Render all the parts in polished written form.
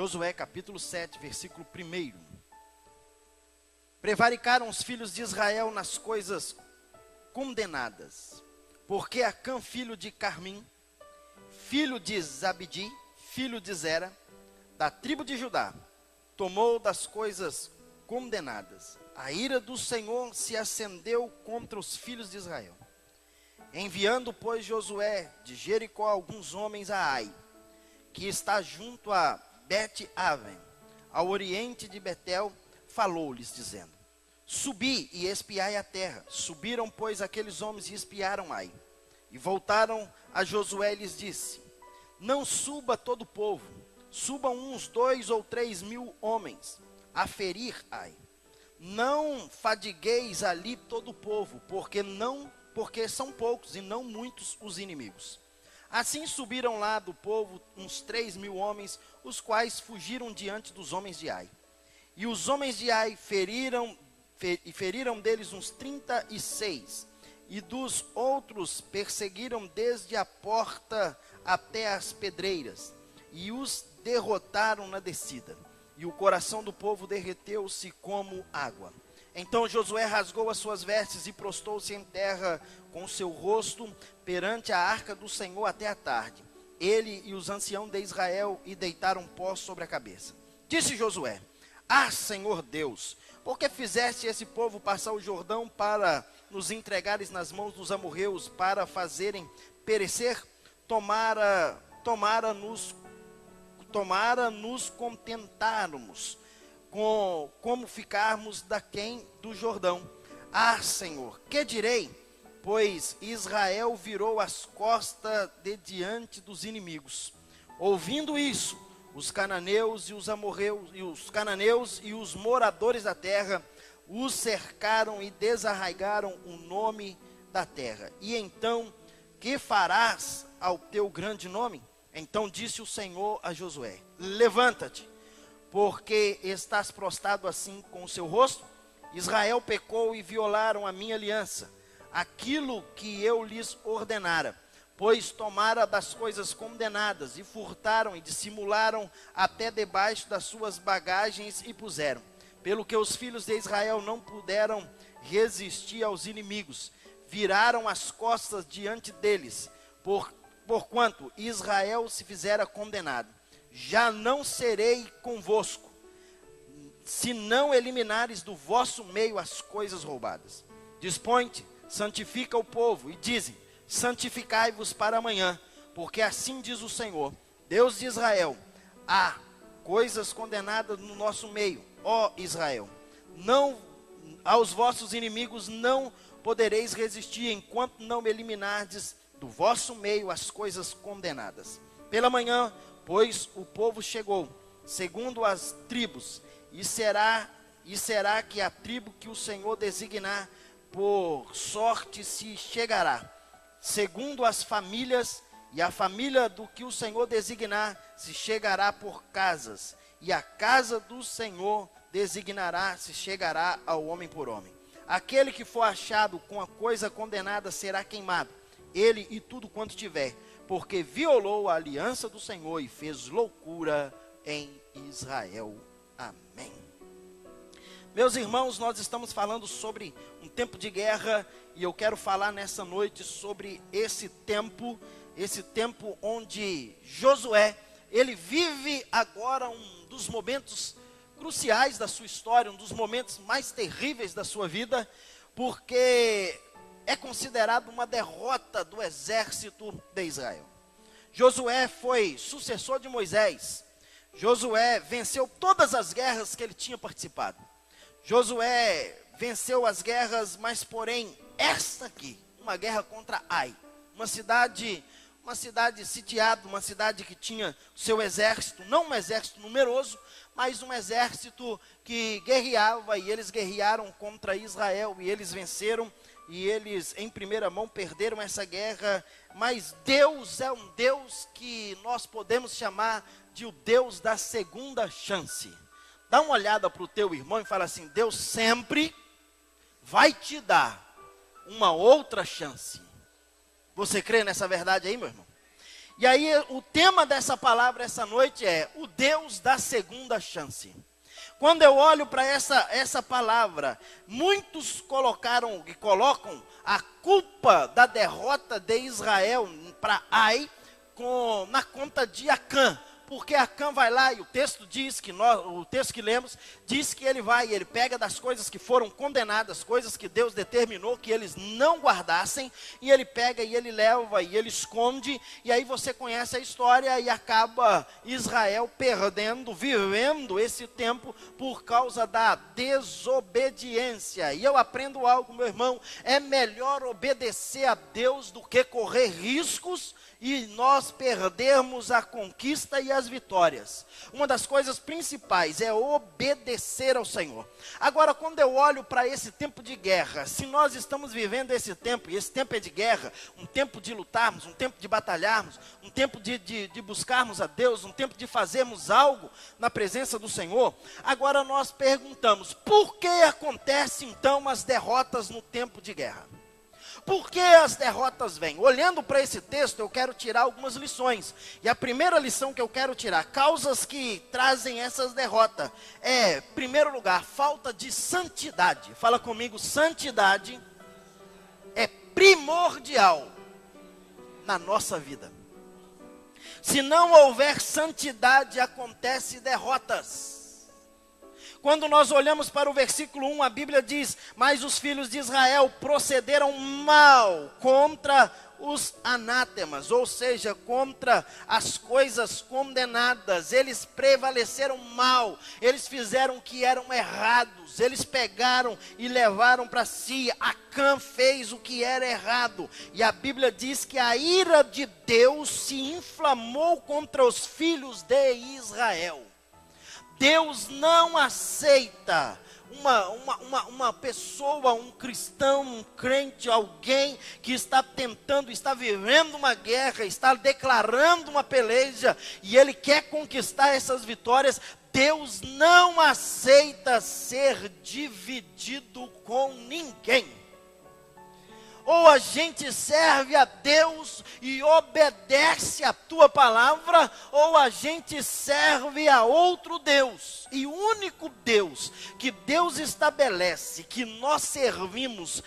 Josué capítulo 7, versículo 1. Prevaricaram os filhos de Israel nas coisas condenadas, porque Acã, filho de Carmim, filho de Zabdi, filho de Zera, da tribo de Judá, tomou das coisas condenadas. A ira do Senhor se acendeu contra os filhos de Israel. Enviando, pois, Josué de Jericó alguns homens a Ai, que está junto a Bet-Aven, ao oriente de Betel, falou-lhes, dizendo: subi e espiai a terra. Subiram, pois, aqueles homens e espiaram Ai. E voltaram a Josué e lhes disse: não suba todo o povo, subam uns 2 ou 3 mil homens a ferir Ai. Não fadigueis ali todo o povo, porque são poucos e não muitos os inimigos. Assim subiram lá do povo uns 3 mil homens, os quais fugiram diante dos homens de Ai. E os homens de Ai feriram deles uns 36, e dos outros perseguiram desde a porta até as pedreiras, e os derrotaram na descida. E o coração do povo derreteu-se como água. Então Josué rasgou as suas vestes e prostou-se em terra com o seu rosto perante a arca do Senhor até a tarde. Ele e os anciãos de Israel e deitaram pó sobre a cabeça. Disse Josué: ah, Senhor Deus, por que fizeste esse povo passar o Jordão para nos entregares nas mãos dos amorreus, para fazerem perecer? Tomara-nos contentarmos com como ficarmos daquém do Jordão. Ah, Senhor, que direi? Pois Israel virou as costas de diante dos inimigos. Ouvindo isso, os cananeus e os amorreus e os moradores da terra os cercaram e desarraigaram o nome da terra. E então, que farás ao teu grande nome? Então disse o Senhor a Josué: levanta-te, porque estás prostrado assim com o seu rosto? Israel pecou e violaram a minha aliança, aquilo que eu lhes ordenara, pois tomaram das coisas condenadas, e furtaram e dissimularam até debaixo das suas bagagens e puseram. Pelo que os filhos de Israel não puderam resistir aos inimigos, viraram as costas diante deles, porquanto Israel se fizera condenado. Já não serei convosco, se não eliminares do vosso meio as coisas roubadas. Dispõe-te, santifica o povo, e dizem: santificai-vos para amanhã, porque assim diz o Senhor, Deus de Israel: há coisas condenadas no nosso meio, ó Israel. Não, aos vossos inimigos não podereis resistir, enquanto não eliminardes do vosso meio as coisas condenadas. Pela manhã, pois, o povo chegou, segundo as tribos, e será que a tribo que o Senhor designar por sorte se chegará, segundo as famílias, e a família do que o Senhor designar se chegará por casas, e a casa do Senhor designará se chegará ao homem por homem. Aquele que for achado com a coisa condenada será queimado, ele e tudo quanto tiver, porque violou a aliança do Senhor e fez loucura em Israel. Amém. Meus irmãos, nós estamos falando sobre um tempo de guerra, e eu quero falar nessa noite sobre esse tempo onde Josué, ele vive agora um dos momentos cruciais da sua história, um dos momentos mais terríveis da sua vida, porque é considerado uma derrota do exército de Israel. Josué foi sucessor de Moisés. Josué venceu todas as guerras que ele tinha participado. Josué venceu as guerras, mas porém, esta aqui, uma guerra contra Ai, uma cidade sitiada, uma cidade que tinha seu exército, não um exército numeroso, mas um exército que guerreava, e eles guerrearam contra Israel, e eles venceram, e eles em primeira mão perderam essa guerra. Mas Deus é um Deus que nós podemos chamar de o Deus da segunda chance. Dá uma olhada para o teu irmão e fala assim: Deus sempre vai te dar uma outra chance. Você crê nessa verdade aí, meu irmão? E aí o tema dessa palavra essa noite é o Deus da segunda chance. Quando eu olho para essa palavra, muitos colocam a culpa da derrota de Israel para Ai na conta de Acã. Porque Acã vai lá e o texto que lemos, diz que ele pega das coisas que foram condenadas, coisas que Deus determinou que eles não guardassem, e ele pega e ele leva e ele esconde, e aí você conhece a história e acaba Israel vivendo esse tempo por causa da desobediência. E eu aprendo algo, meu irmão, é melhor obedecer a Deus do que correr riscos e nós perdermos a conquista e as vitórias. Uma das coisas principais é obedecer ao Senhor. Agora, quando eu olho para esse tempo de guerra, se nós estamos vivendo esse tempo, e esse tempo é de guerra, um tempo de lutarmos, um tempo de batalharmos, um tempo de buscarmos a Deus, um tempo de fazermos algo na presença do Senhor, agora nós perguntamos, por que acontecem então as derrotas no tempo de guerra? Por que as derrotas vêm? Olhando para esse texto, eu quero tirar algumas lições. E a primeira lição que eu quero tirar, causas que trazem essas derrotas, em primeiro lugar, falta de santidade. Fala comigo, santidade é primordial na nossa vida. Se não houver santidade, acontecem derrotas. Quando nós olhamos para o versículo 1, a Bíblia diz, mas os filhos de Israel procederam mal contra os anátemas, ou seja, contra as coisas condenadas. Eles prevaleceram mal, eles fizeram o que eram errados, eles pegaram e levaram para si. Acã fez o que era errado, e a Bíblia diz que a ira de Deus se inflamou contra os filhos de Israel. Deus não aceita uma pessoa, um cristão, um crente, alguém que está vivendo uma guerra, está declarando uma peleja, e ele quer conquistar essas vitórias. Deus não aceita ser dividido com ninguém. Ou a gente serve a Deus e obedece a tua palavra, ou a gente serve a outro Deus. E o único Deus que Deus estabelece, que nós servimos,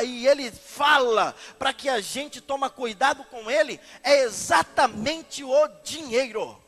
e Ele fala para que a gente tome cuidado com Ele, é exatamente o dinheiro.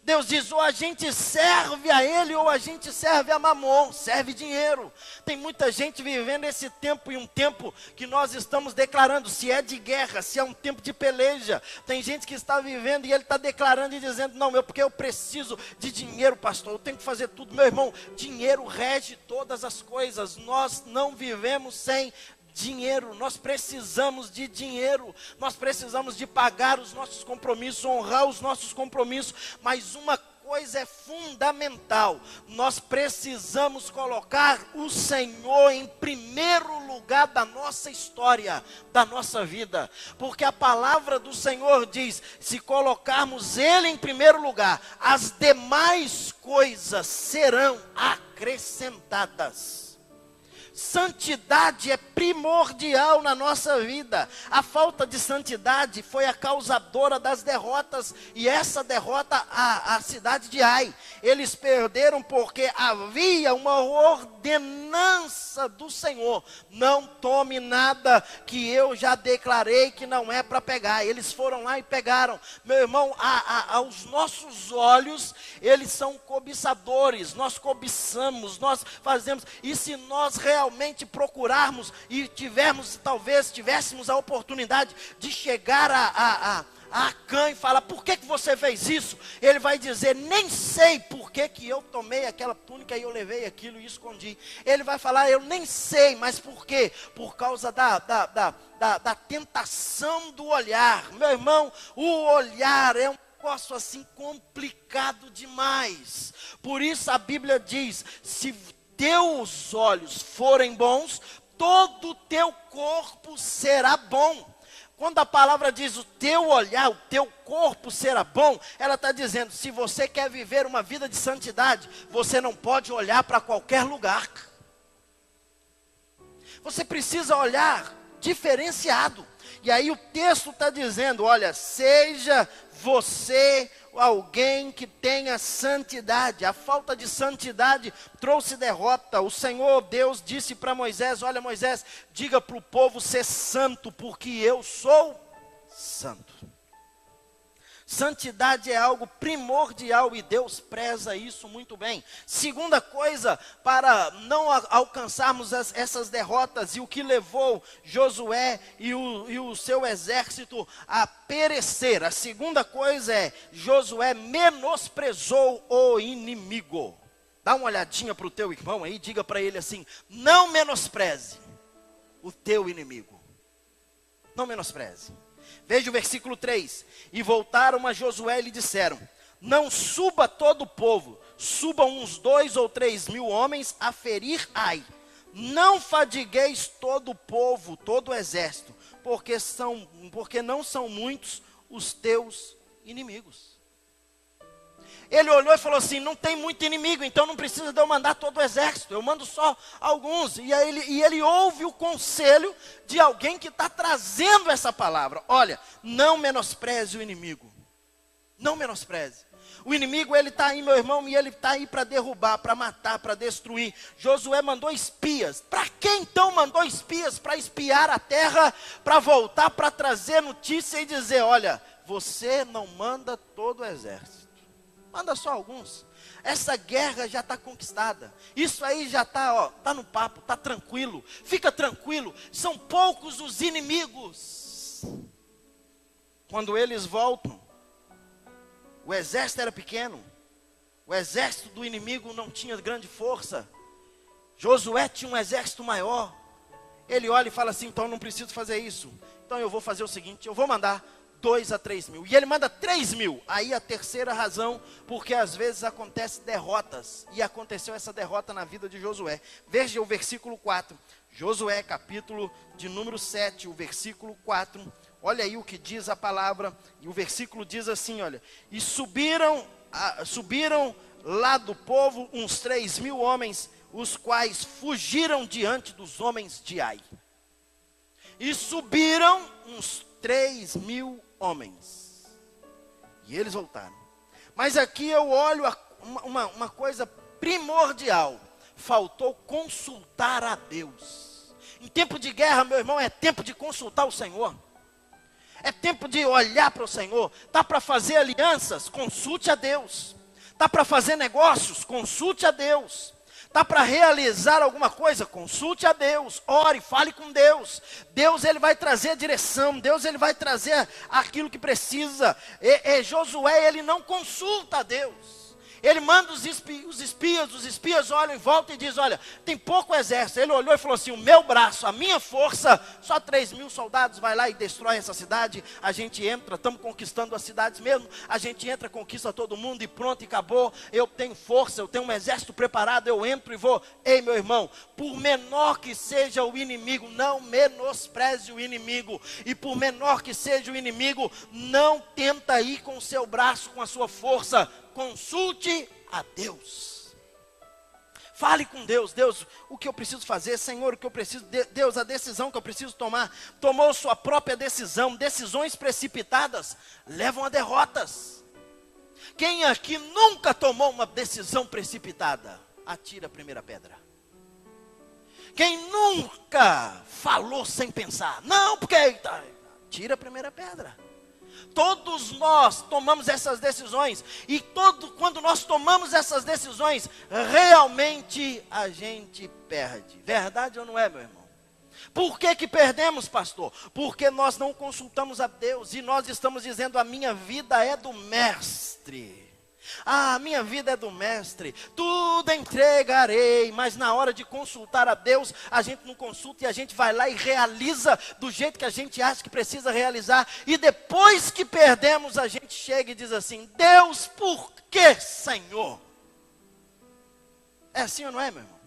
Deus diz, ou a gente serve a Ele, ou a gente serve a Mamon, serve dinheiro. Tem muita gente vivendo esse tempo, e um tempo que nós estamos declarando, se é de guerra, se é um tempo de peleja. Tem gente que está vivendo e ele está declarando e dizendo, não, porque eu preciso de dinheiro, pastor, eu tenho que fazer tudo. Meu irmão, dinheiro rege todas as coisas, nós não vivemos sem dinheiro, nós precisamos de dinheiro, nós precisamos de pagar os nossos compromissos, honrar os nossos compromissos, mas uma coisa é fundamental, nós precisamos colocar o Senhor em primeiro lugar da nossa história, da nossa vida, porque a palavra do Senhor diz, se colocarmos Ele em primeiro lugar, as demais coisas serão acrescentadas. Santidade é primordial na nossa vida. A falta de santidade foi a causadora das derrotas, e essa derrota a cidade de Ai. Eles perderam porque havia uma ordenança do Senhor: não tome nada que eu já declarei que não é para pegar. Eles foram lá e pegaram. Meu irmão, aos nossos olhos, eles são cobiçadores. Nós cobiçamos, nós fazemos, e se nós realmente procurarmos e tivéssemos a oportunidade de chegar a Acã e falar, por que você fez isso? Ele vai dizer, nem sei por que eu tomei aquela túnica e eu levei aquilo e escondi. Ele vai falar, eu nem sei, mas por quê? Por causa da tentação do olhar. Meu irmão, o olhar é um negócio assim complicado demais. Por isso a Bíblia diz, se teus olhos forem bons, todo o teu corpo será bom. Quando a palavra diz o teu olhar, o teu corpo será bom, ela está dizendo, se você quer viver uma vida de santidade, você não pode olhar para qualquer lugar. Você precisa olhar diferenciado. E aí o texto está dizendo, olha, seja você alguém que tenha santidade. A falta de santidade trouxe derrota. O Senhor Deus disse para Moisés, olha Moisés, diga para o povo ser santo, porque eu sou santo. Santidade é algo primordial e Deus preza isso muito bem. Segunda coisa, para não alcançarmos essas derrotas e o que levou Josué e o seu exército a perecer. A segunda coisa é, Josué menosprezou o inimigo. Dá uma olhadinha para o teu irmão aí, diga para ele assim, não menospreze o teu inimigo. Não menospreze. Veja o versículo 3, e voltaram a Josué e lhe disseram, não suba todo o povo, subam uns 2 ou 3 mil homens a ferir Ai, não fadigueis todo o povo, todo o exército, porque não são muitos os teus inimigos. Ele olhou e falou assim, não tem muito inimigo, então não precisa de eu mandar todo o exército, eu mando só alguns. E ele ouve o conselho de alguém que está trazendo essa palavra. Olha, não menospreze o inimigo, não menospreze. O inimigo, ele está aí, meu irmão, e ele está aí para derrubar, para matar, para destruir. Josué mandou espias. Para que então mandou espias? Para espiar a terra, para voltar, para trazer notícia e dizer, olha, você não manda todo o exército. Manda só alguns. Essa guerra já está conquistada. Isso aí já está, tá no papo, está tranquilo. Fica tranquilo. São poucos os inimigos. Quando eles voltam, o exército era pequeno. O exército do inimigo não tinha grande força. Josué tinha um exército maior. Ele olha e fala assim, então eu não preciso fazer isso. Então eu vou fazer o seguinte, eu vou mandar 2 a 3 mil, e ele manda 3 mil, aí a terceira razão, porque às vezes acontecem derrotas, e aconteceu essa derrota na vida de Josué. Veja o versículo 4, Josué capítulo de número 7, o versículo 4, olha aí o que diz a palavra, e o versículo diz assim, olha, e subiram lá do povo uns 3 mil homens, os quais fugiram diante dos homens de Ai, e subiram uns 3 mil homens, e eles voltaram. Mas aqui eu olho uma coisa primordial, faltou consultar a Deus. Em tempo de guerra, meu irmão, é tempo de consultar o Senhor, é tempo de olhar para o Senhor. Está para fazer alianças? Consulte a Deus. Está para fazer negócios? Consulte a Deus. Está para realizar alguma coisa? Consulte a Deus, ore, fale com Deus. Deus, ele vai trazer a direção, Deus, ele vai trazer aquilo que precisa. Josué, ele não consulta a Deus. Ele manda os espias olham em volta e diz, olha, tem pouco exército. Ele olhou e falou assim, o meu braço, a minha força, só 3 mil soldados, vai lá e destrói essa cidade. A gente entra, estamos conquistando as cidades mesmo, a gente entra, conquista todo mundo e pronto, e acabou. Eu tenho força, eu tenho um exército preparado, eu entro e vou. Ei, meu irmão, por menor que seja o inimigo, não menospreze o inimigo. E por menor que seja o inimigo, não tenta ir com o seu braço, com a sua força. Consulte a Deus. Fale com Deus. Deus, o que eu preciso fazer? Senhor, o que eu preciso? Deus, a decisão que eu preciso tomar. Tomou sua própria decisão. Decisões precipitadas levam a derrotas. Quem aqui nunca tomou uma decisão precipitada? Atira a primeira pedra. Quem nunca falou sem pensar? Não, porque... Tira a primeira pedra. Todos nós tomamos essas decisões, e quando nós tomamos essas decisões, realmente a gente perde. Verdade ou não é, meu irmão? Por que perdemos, pastor? Porque nós não consultamos a Deus, e nós estamos dizendo, a minha vida é do mestre. A minha vida é do mestre, tudo entregarei. Mas na hora de consultar a Deus, a gente não consulta, e a gente vai lá e realiza do jeito que a gente acha que precisa realizar. E depois que perdemos, a gente chega e diz assim, Deus, por que, Senhor? É assim ou não é, meu irmão?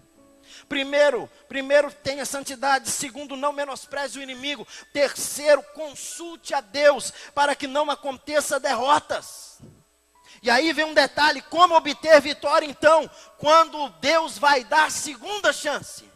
Primeiro, tenha santidade. Segundo, não menospreze o inimigo. Terceiro, consulte a Deus para que não aconteça derrotas. E aí vem um detalhe, como obter vitória então, quando Deus vai dar segunda chance?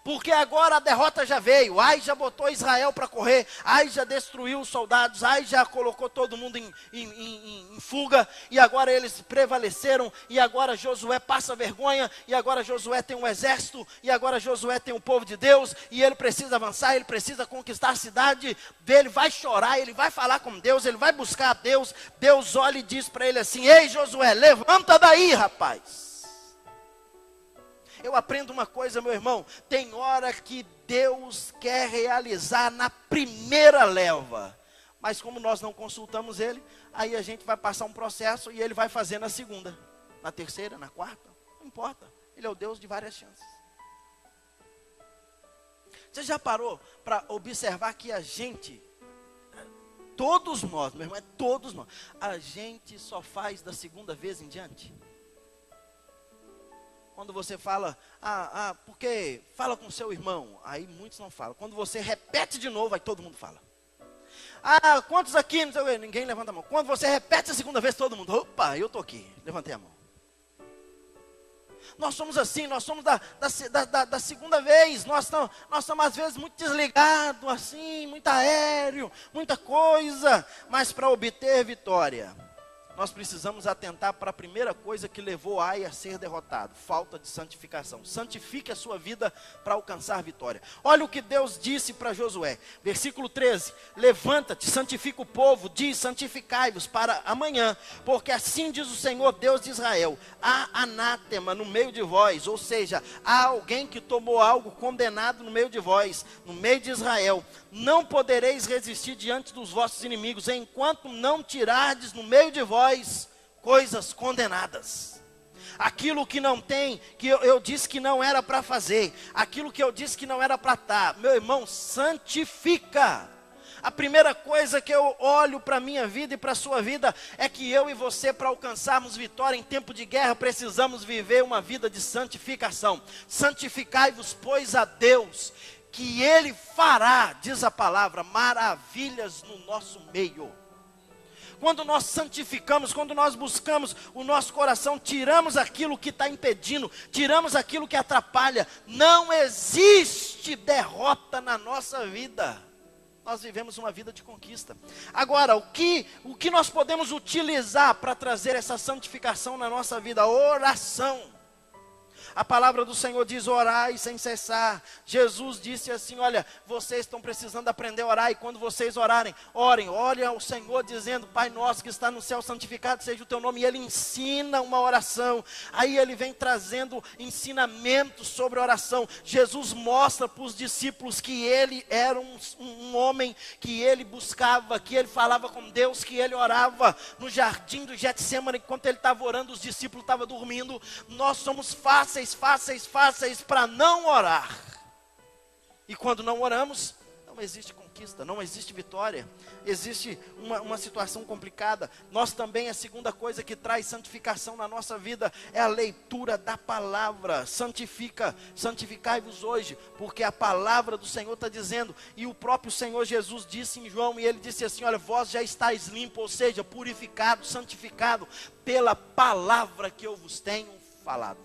Porque agora a derrota já veio. Ai, já botou Israel para correr. Ai, já destruiu os soldados. Ai, já colocou todo mundo em fuga. E agora eles prevaleceram. E agora Josué passa vergonha. E agora Josué tem um exército. E agora Josué tem o povo de Deus. E ele precisa avançar. Ele precisa conquistar a cidade. Ele vai chorar. Ele vai falar com Deus. Ele vai buscar a Deus. Deus olha e diz para ele assim: ei, Josué, levanta daí, rapaz. Eu aprendo uma coisa, meu irmão, tem hora que Deus quer realizar na primeira leva, mas como nós não consultamos Ele, aí a gente vai passar um processo e Ele vai fazer na segunda, na terceira, na quarta, não importa, Ele é o Deus de várias chances. Você já parou para observar que a gente, todos nós, meu irmão, todos nós, a gente só faz da segunda vez em diante? Quando você fala, porque fala com seu irmão, aí muitos não falam. Quando você repete de novo, aí todo mundo fala. Quantos aqui? Não sei, ninguém levanta a mão. Quando você repete a segunda vez, todo mundo, opa, eu estou aqui, levantei a mão. Nós somos assim, nós somos da segunda vez, nós estamos às vezes muito desligados, assim, muito aéreo, muita coisa, mas para obter vitória, nós precisamos atentar para a primeira coisa que levou Ai a ser derrotado: falta de santificação. Santifique a sua vida para alcançar vitória. Olha o que Deus disse para Josué, versículo 13: levanta-te, santifica o povo, diz: santificai-vos para amanhã, porque assim diz o Senhor Deus de Israel: há anátema no meio de vós, ou seja, há alguém que tomou algo condenado no meio de vós, no meio de Israel. Não podereis resistir diante dos vossos inimigos, enquanto não tirardes no meio de vós coisas condenadas. Aquilo que não tem, que eu disse que não era para fazer, aquilo que eu disse que não era para estar, meu irmão, santifica. A primeira coisa que eu olho para a minha vida e para a sua vida é que eu e você, para alcançarmos vitória em tempo de guerra, precisamos viver uma vida de santificação. Santificai-vos, pois, a Deus, que Ele fará, diz a palavra, maravilhas no nosso meio. Quando nós santificamos, quando nós buscamos o nosso coração, tiramos aquilo que está impedindo, tiramos aquilo que atrapalha, não existe derrota na nossa vida. Nós vivemos uma vida de conquista. Agora, o que nós podemos utilizar para trazer essa santificação na nossa vida? Oração. A palavra do Senhor diz: orai sem cessar. Jesus disse assim: olha, vocês estão precisando aprender a orar, e quando vocês orarem, orem, olhem ao Senhor dizendo: Pai nosso que está no céu, santificado seja o teu nome. E Ele ensina uma oração, aí Ele vem trazendo ensinamentos sobre oração. Jesus mostra para os discípulos que Ele era um homem, que Ele buscava, que Ele falava com Deus, que Ele orava no jardim do Getsêmani. Enquanto Ele estava orando, os discípulos estavam dormindo. Nós somos fáceis para não orar. E quando não oramos, não existe conquista, não existe vitória, existe uma situação complicada. Nós também, a segunda coisa que traz santificação na nossa vida é a leitura da palavra. Santificai-vos hoje, porque a palavra do Senhor está dizendo, e o próprio Senhor Jesus disse em João, e Ele disse assim: olha, vós já estáis limpos, ou seja, purificado, santificado pela palavra que eu vos tenho falado.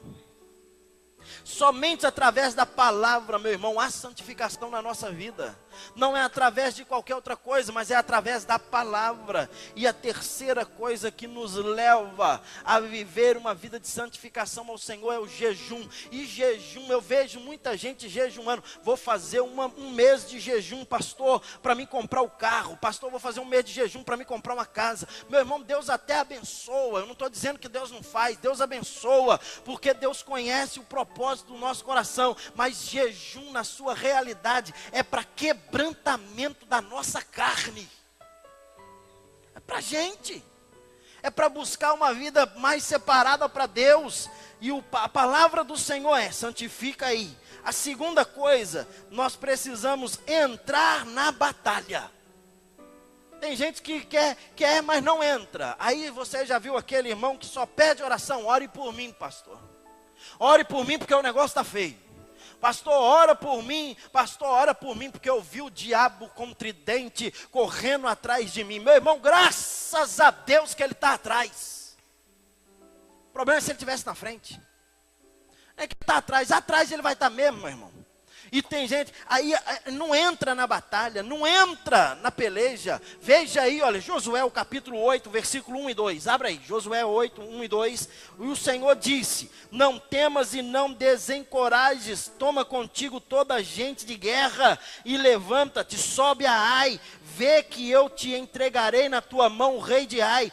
Somente através da palavra, meu irmão, há santificação na nossa vida. Não é através de qualquer outra coisa, mas é através da palavra. E a terceira coisa que nos leva a viver uma vida de santificação ao Senhor é o jejum. E jejum, eu vejo muita gente jejuando. Vou fazer um mês de jejum, pastor, para me comprar o carro. Pastor, vou fazer um mês de jejum para me comprar uma casa. Meu irmão, Deus até abençoa. Eu não estou dizendo que Deus não faz, Deus abençoa, porque Deus conhece o propósito do nosso coração. Mas jejum na sua realidade é para quebrantamento da nossa carne. É para gente. É para buscar uma vida mais separada para Deus. E a palavra do Senhor é: santifica aí. A segunda coisa, nós precisamos entrar na batalha. Tem gente que quer, mas não entra. Aí você já viu aquele irmão que só pede oração: ore por mim, pastor. Ore por mim porque o negócio está feio. Pastor, ora por mim. Pastor, ora por mim porque eu vi o diabo com tridente correndo atrás de mim. Meu irmão, graças a Deus que ele está atrás. O problema é se ele estivesse na frente. É que está atrás. Atrás ele vai estar mesmo, meu irmão. E tem gente, aí não entra na batalha, não entra na peleja. Veja aí, olha, Josué, o capítulo 8, versículo 1 e 2. Abra aí, Josué 8, 1 e 2. E o Senhor disse: não temas e não desencorajes, toma contigo toda a gente de guerra e levanta-te, sobe a Ai. Vê que eu te entregarei na tua mão o rei de Ai,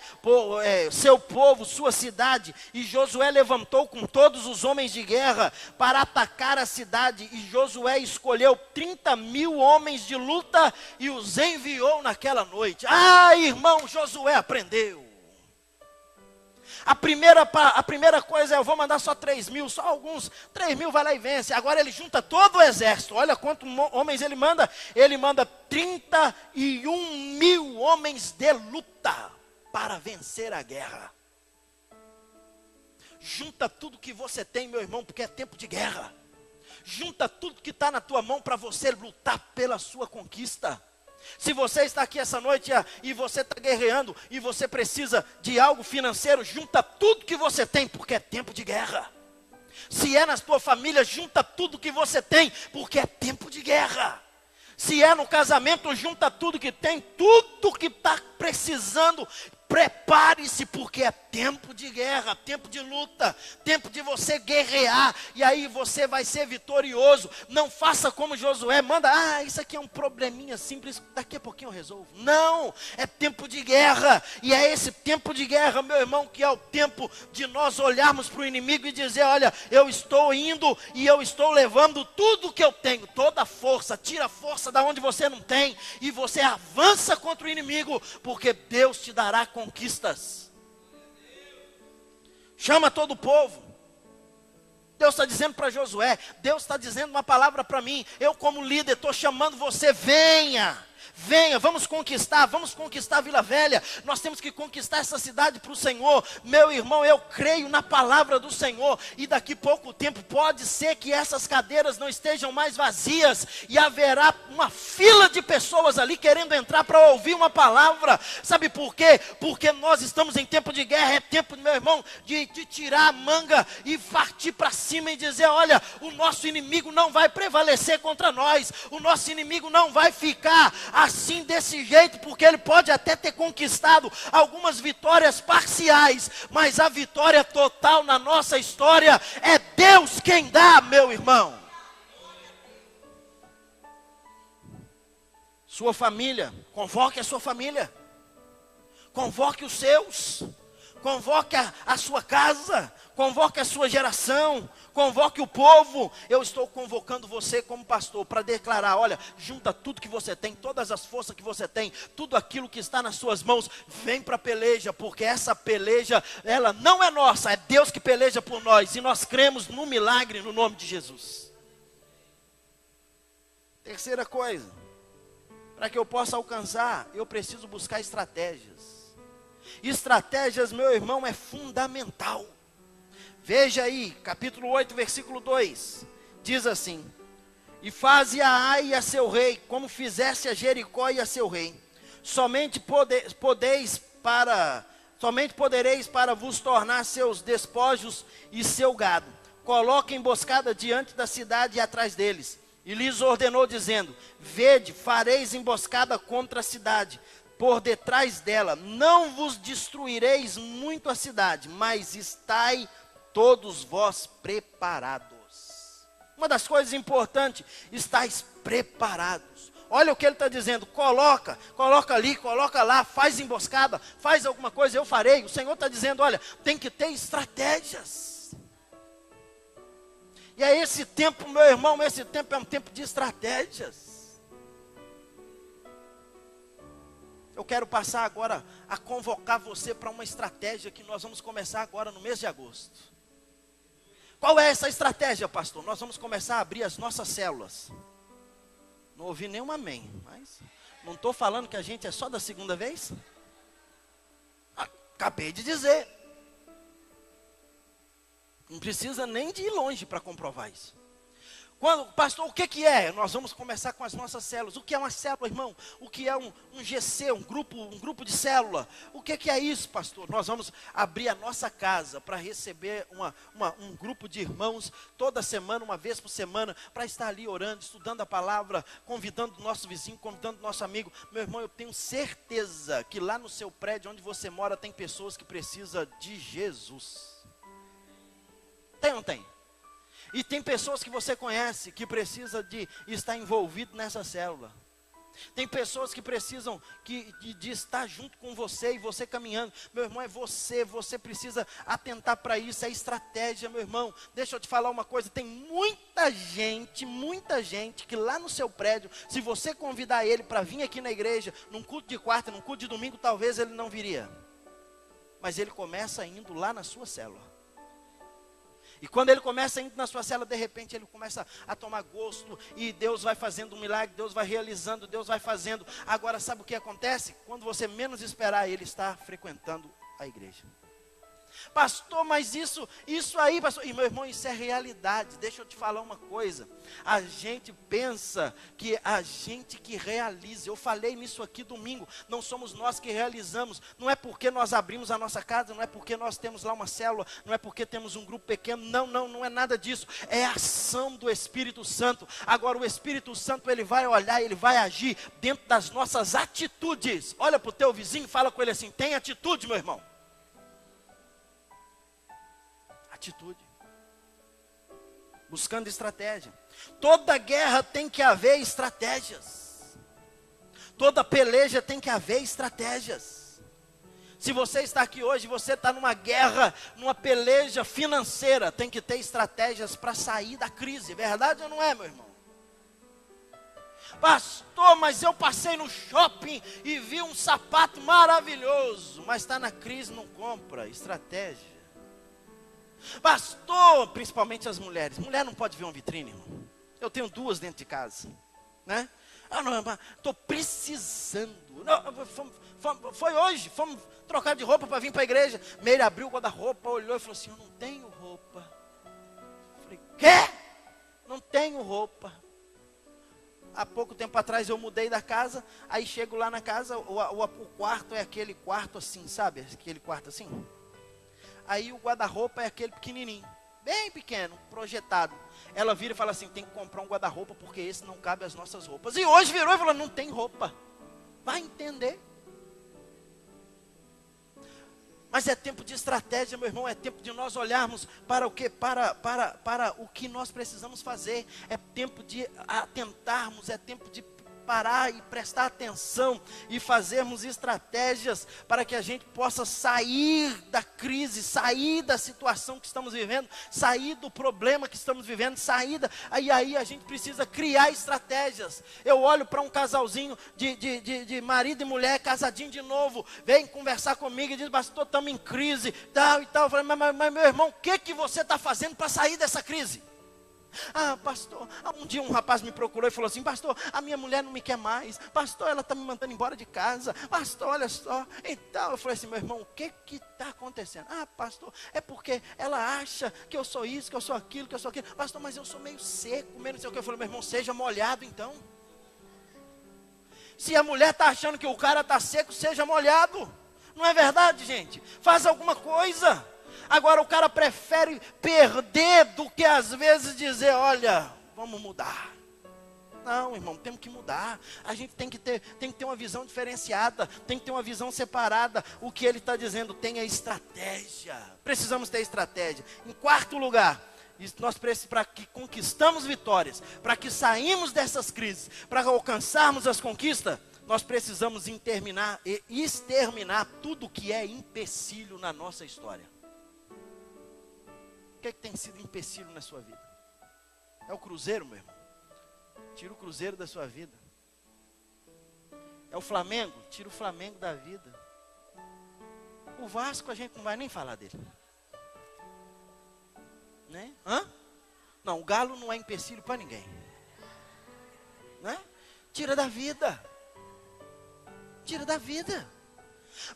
seu povo, sua cidade. E Josué levantou com todos os homens de guerra para atacar a cidade. E Josué escolheu 30.000 homens de luta e os enviou naquela noite. Ah, irmão, Josué aprendeu. A primeira coisa é: eu vou mandar só 3.000, só alguns, 3.000 vai lá e vence. Agora ele junta todo o exército. Olha quantos homens ele manda. Ele manda 31.000 homens de luta para vencer a guerra. Junta tudo que você tem, meu irmão, porque é tempo de guerra. Junta tudo que está na tua mão para você lutar pela sua conquista. Se você está aqui essa noite e você está guerreando e você precisa de algo financeiro, junta tudo que você tem, porque é tempo de guerra. Se é na tua família, junta tudo que você tem, porque é tempo de guerra. Se é no casamento, junta tudo que tem, tudo que está precisando. Prepare-se, porque é tempo de guerra, tempo de luta, tempo de você guerrear, e aí você vai ser vitorioso. Não faça como Josué, manda, isso aqui é um probleminha simples, daqui a pouquinho eu resolvo. Não, é tempo de guerra, e é esse tempo de guerra, meu irmão, que é o tempo de nós olharmos para o inimigo e dizer: olha, eu estou indo e eu estou levando tudo que eu tenho, toda a força, tira a força da onde você não tem, e você avança contra o inimigo, porque Deus te dará conquistas. Chama todo o povo. Deus está dizendo para Josué, Deus está dizendo uma palavra para mim. Eu como líder estou chamando você, venha. Venha, vamos conquistar a Vila Velha. Nós temos que conquistar essa cidade para o Senhor. Meu irmão, eu creio na palavra do Senhor. E daqui pouco tempo pode ser que essas cadeiras não estejam mais vazias. E haverá uma fila de pessoas ali querendo entrar para ouvir uma palavra. Sabe por quê? Porque nós estamos em tempo de guerra. É tempo, meu irmão, de tirar a manga e partir para cima e dizer: olha, o nosso inimigo não vai prevalecer contra nós. O nosso inimigo não vai ficar assim desse jeito, porque ele pode até ter conquistado algumas vitórias parciais, mas a vitória total na nossa história é Deus quem dá, meu irmão. Sua família, convoque a sua família, convoque os seus, convoque a sua casa, convoque a sua geração, convoque o povo. Eu estou convocando você como pastor para declarar: olha, junta tudo que você tem, todas as forças que você tem, tudo aquilo que está nas suas mãos, vem para a peleja, porque essa peleja, ela não é nossa, é Deus que peleja por nós, e nós cremos no milagre no nome de Jesus. Terceira coisa, para que eu possa alcançar, eu preciso buscar estratégias. Estratégias, meu irmão, é fundamental. Veja aí, capítulo 8, versículo 2, diz assim: e faze a Ai e a seu rei, como fizesse a Jericó e a seu rei. Somente podereis para vos tornar seus despojos e seu gado. Coloque emboscada diante da cidade e atrás deles. E lhes ordenou, dizendo: vede, fareis emboscada contra a cidade, por detrás dela. Não vos destruireis muito a cidade, mas estai todos vós preparados. Uma das coisas importantes: estáis preparados. Olha o que ele está dizendo: coloca ali, coloca lá, faz emboscada, faz alguma coisa, eu farei. O Senhor está dizendo: olha, tem que ter estratégias. E é esse tempo, meu irmão, esse tempo é um tempo de estratégias. Eu quero passar agora a convocar você para uma estratégia que nós vamos começar agora no mês de agosto. Qual é essa estratégia, pastor? Nós vamos começar a abrir as nossas células. Não ouvi nenhum amém, mas não estou falando que a gente é só da segunda vez? Acabei de dizer. Não precisa nem de ir longe para comprovar isso. Pastor, o que é? Nós vamos começar com as nossas células. O que é uma célula, irmão? O que é um GC, um grupo de célula? O que é isso, pastor? Nós vamos abrir a nossa casa para receber um grupo de irmãos toda semana, uma vez por semana, para estar ali orando, estudando a palavra, convidando o nosso vizinho, convidando o nosso amigo. Meu irmão, eu tenho certeza que lá no seu prédio, onde você mora, tem pessoas que precisam de Jesus. Tem ou não tem? E tem pessoas que você conhece que precisa de estar envolvido nessa célula. Tem pessoas que precisam de estar junto com você e você caminhando. Meu irmão, é você precisa atentar para isso, é estratégia, meu irmão. Deixa eu te falar uma coisa, tem muita gente que lá no seu prédio, se você convidar ele para vir aqui na igreja, num culto de quarta, num culto de domingo, talvez ele não viria. Mas ele começa indo lá na sua célula. E quando ele começa indo na sua célula, de repente ele começa a tomar gosto, e Deus vai fazendo um milagre, Deus vai realizando, Deus vai fazendo. Agora sabe o que acontece? Quando você menos esperar, ele está frequentando a igreja. Pastor, mas isso aí, pastor, e meu irmão, isso é realidade. Deixa eu te falar uma coisa, a gente pensa que a gente que realiza, eu falei nisso aqui domingo, não somos nós que realizamos, não é porque nós abrimos a nossa casa, não é porque nós temos lá uma célula, não é porque temos um grupo pequeno, não é nada disso, é a ação do Espírito Santo. Agora o Espírito Santo, ele vai olhar, ele vai agir dentro das nossas atitudes. Olha para o teu vizinho e fala com ele assim, tem atitude, meu irmão. Atitude, buscando estratégia. Toda guerra tem que haver estratégias, toda peleja tem que haver estratégias. Se você está aqui hoje, você está numa guerra, numa peleja financeira, tem que ter estratégias para sair da crise, verdade ou não é, meu irmão? Pastor, mas eu passei no shopping e vi um sapato maravilhoso, mas está na crise, não compra. Estratégia. Pastor, principalmente as mulheres. Mulher não pode ver uma vitrine, irmão. Eu tenho 2 dentro de casa, né? Estou precisando. Foi hoje, fomos trocar de roupa para vir para a igreja. Meire abriu o guarda-roupa, olhou e falou assim, eu não tenho roupa. Falei, quê? Não tenho roupa. Há pouco tempo atrás eu mudei da casa, aí chego lá na casa, o quarto é aquele quarto assim, sabe? Aquele quarto assim. Aí o guarda-roupa é aquele pequenininho, bem pequeno, projetado. Ela vira e fala assim, tem que comprar um guarda-roupa porque esse não cabe às nossas roupas. E hoje virou e falou, não tem roupa. Vai entender. Mas é tempo de estratégia, meu irmão, é tempo de nós olharmos para o que? Para o que nós precisamos fazer. É tempo de atentarmos, é tempo de parar e prestar atenção e fazermos estratégias para que a gente possa sair da crise, sair da situação que estamos vivendo, sair do problema que estamos vivendo, aí a gente precisa criar estratégias. Eu olho para um casalzinho de marido e mulher, casadinho de novo, vem conversar comigo e diz, pastor, estamos em crise, tal e tal. Eu falei, mas meu irmão, o que você está fazendo para sair dessa crise? Ah, pastor, um dia um rapaz me procurou e falou assim, pastor, a minha mulher não me quer mais, pastor, ela está me mandando embora de casa, pastor, olha só, então eu falei assim, meu irmão, o que está acontecendo? Ah, pastor, é porque ela acha que eu sou isso, que eu sou aquilo, pastor, mas eu sou meio seco, meio não sei o que. Eu falei, meu irmão, seja molhado então. Se a mulher está achando que o cara está seco, seja molhado, não é verdade, gente? Faz alguma coisa. Agora o cara prefere perder do que às vezes dizer, olha, vamos mudar. Não, irmão, temos que mudar. A gente tem que ter uma visão diferenciada, tem que ter uma visão separada. O que ele está dizendo, tenha estratégia. Precisamos ter estratégia. Em quarto lugar, nós precisamos, para que conquistamos vitórias, para que saímos dessas crises, para alcançarmos as conquistas, nós precisamos exterminar tudo que é empecilho na nossa história. O que tem sido empecilho na sua vida? É o Cruzeiro, meu irmão? Tira o Cruzeiro da sua vida. É o Flamengo? Tira o Flamengo da vida. O Vasco a gente não vai nem falar dele. Né? Não, o Galo não é empecilho para ninguém. Né? Tira da vida. Tira da vida.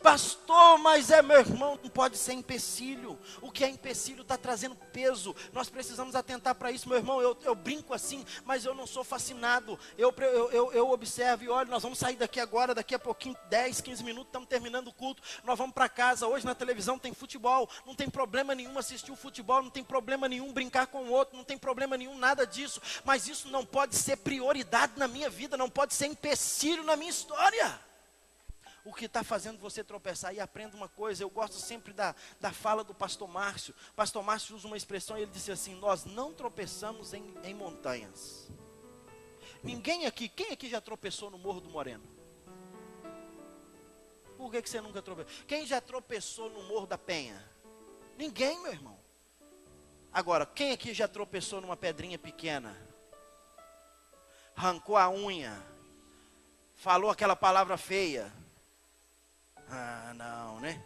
Pastor, mas meu irmão, não pode ser empecilho. O que é empecilho está trazendo peso. Nós precisamos atentar para isso, meu irmão. Eu brinco assim, mas eu não sou fascinado. Eu observo e olho, nós vamos sair daqui agora, daqui a pouquinho, 10, 15 minutos, estamos terminando o culto. Nós vamos para casa, hoje na televisão tem futebol. Não tem problema nenhum assistir o futebol, não tem problema nenhum brincar com o outro, não tem problema nenhum nada disso. Mas isso não pode ser prioridade na minha vida, não pode ser empecilho na minha história. O que está fazendo você tropeçar? E aprenda uma coisa, eu gosto sempre da fala do pastor Márcio. Pastor Márcio usa uma expressão, ele disse assim: nós não tropeçamos em montanhas. Ninguém aqui, quem aqui já tropeçou no Morro do Moreno? Por que você nunca tropeçou? Quem já tropeçou no Morro da Penha? Ninguém, meu irmão. Agora, quem aqui já tropeçou numa pedrinha pequena? Arrancou a unha? Falou aquela palavra feia? Ah, não, né?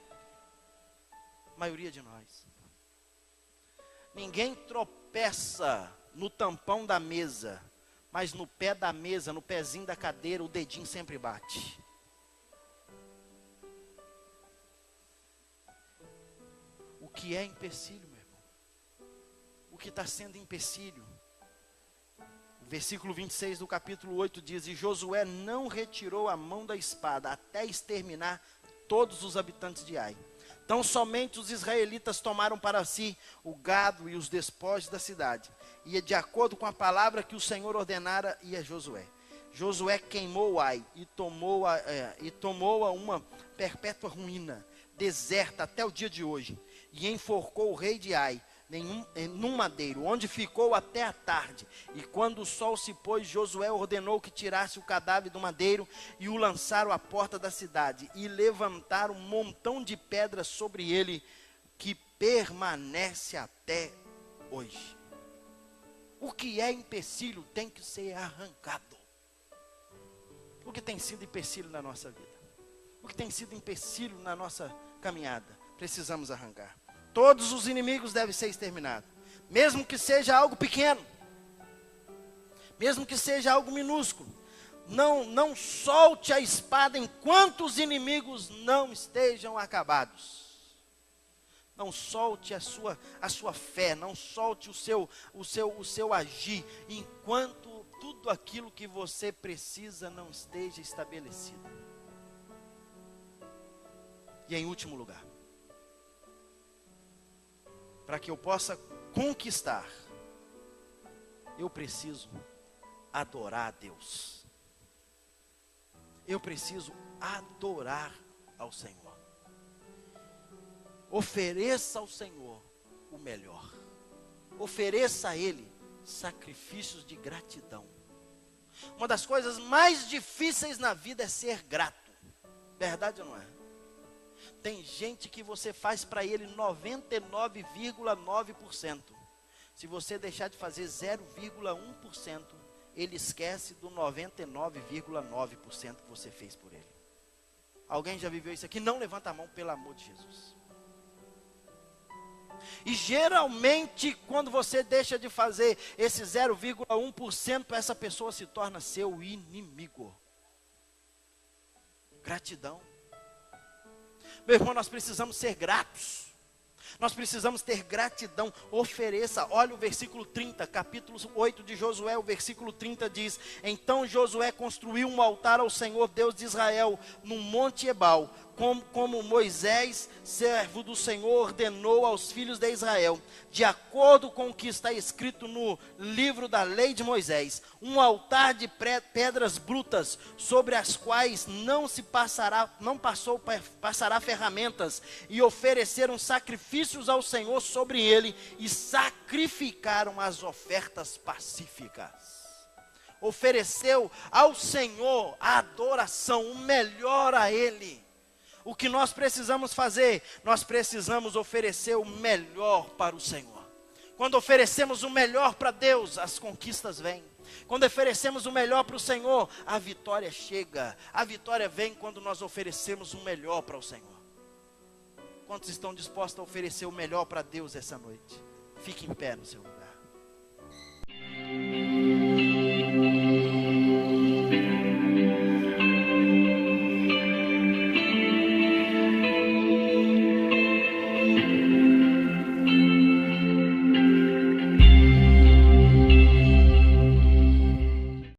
A maioria de nós. Ninguém tropeça no tampão da mesa, mas no pé da mesa, no pezinho da cadeira, o dedinho sempre bate. O que é empecilho, meu irmão? O que está sendo empecilho? O versículo 26 do capítulo 8 diz: e Josué não retirou a mão da espada até exterminar todos os habitantes de Ai. Então somente os israelitas tomaram para si o gado e os despojos da cidade, e de acordo com a palavra que o Senhor ordenara a Josué. Josué queimou Ai e tomou-a uma perpétua ruína, deserta até o dia de hoje, e enforcou o rei de Ai num madeiro, onde ficou até a tarde. E quando o sol se pôs, Josué ordenou que tirasse o cadáver do madeiro e o lançaram à porta da cidade, e levantaram um montão de pedras sobre ele, que permanece até hoje. O que é empecilho tem que ser arrancado. O que tem sido empecilho na nossa vida? O que tem sido empecilho na nossa caminhada? Precisamos arrancar. Todos os inimigos devem ser exterminados, mesmo que seja algo pequeno, mesmo que seja algo minúsculo. Não solte a espada enquanto os inimigos não estejam acabados. Não solte a sua fé, não solte o seu agir, enquanto tudo aquilo que você precisa não esteja estabelecido. E em último lugar, para que eu possa conquistar, eu preciso adorar a Deus. Eu preciso adorar ao Senhor. Ofereça ao Senhor o melhor. Ofereça a Ele sacrifícios de gratidão. Uma das coisas mais difíceis na vida é ser grato. Verdade ou não é? Tem gente que você faz para ele 99,9%. Se você deixar de fazer 0,1%, ele esquece do 99,9% que você fez por ele. Alguém já viveu isso aqui? Não levanta a mão, pelo amor de Jesus. E geralmente, quando você deixa de fazer esse 0,1%, essa pessoa se torna seu inimigo. Gratidão. Meu irmão, nós precisamos ser gratos. Nós precisamos ter gratidão. Ofereça. Olha o versículo 30, capítulo 8 de Josué, o versículo 30 diz: então Josué construiu um altar ao Senhor Deus de Israel no monte Ebal, como Moisés, servo do Senhor, ordenou aos filhos de Israel, de acordo com o que está escrito no livro da lei de Moisés, um altar de pedras brutas, sobre as quais não passará ferramentas, e ofereceram sacrifícios ao Senhor sobre ele, e sacrificaram as ofertas pacíficas. Ofereceu ao Senhor a adoração, o melhor a Ele. O que nós precisamos fazer? Nós precisamos oferecer o melhor para o Senhor. Quando oferecemos o melhor para Deus, as conquistas vêm. Quando oferecemos o melhor para o Senhor, a vitória chega. A vitória vem quando nós oferecemos o melhor para o Senhor. Quantos estão dispostos a oferecer o melhor para Deus essa noite? Fique em pé no seu lugar.